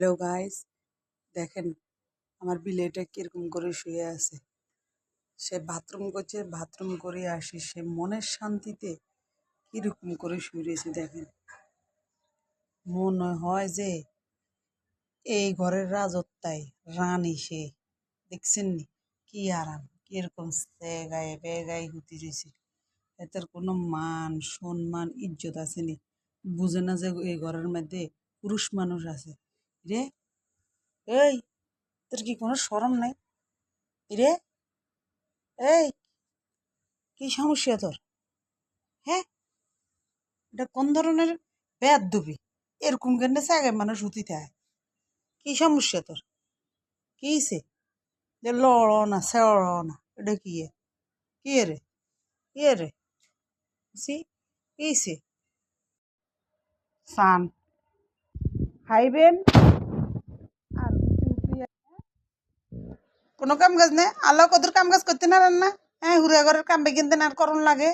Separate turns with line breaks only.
Hello guys, দেখেন আমার বিলেটা কিরকম করে শুয়ে আছে। সে বাথরুম করছে, বাথরুম করে আসি সে মনের শান্তিতে কিরকম করে শুয়ে রয়েছে। দেখেন, মনে হয় যে এই ঘরের রাজত্বাই রানী সে। দেখছেন নি কি আরাম, কিরকম গায়ে বেগাই হুতি রয়েছে। এদের কোনো মান সম্মান ইজ্জত আছে নি। বুঝে না যে এই ঘরের মধ্যে পুরুষ মানুষ আছে। রে এই, তোর কি কোনো শরম নাই? রে এই, কি সমস্যা তোর? হ্যাঁ, এটা কোন ধরনের বেয়াদবি? এরকম কেন আগে মানুষ উঠি থাকে? কি সমস্যা তোর? কি হয়েছে যে লড় না সেড় না? এটা কি কি রে? কি রে? সি কি হয়েছে? সান খাইবেন আর কোনো কাম কাজ নেই। আল্লাহ কদর কাম কাজ করতে না রান্না। হ্যাঁ, হুড়া ঘরের কাম বেগিনতে না করুন লাগে।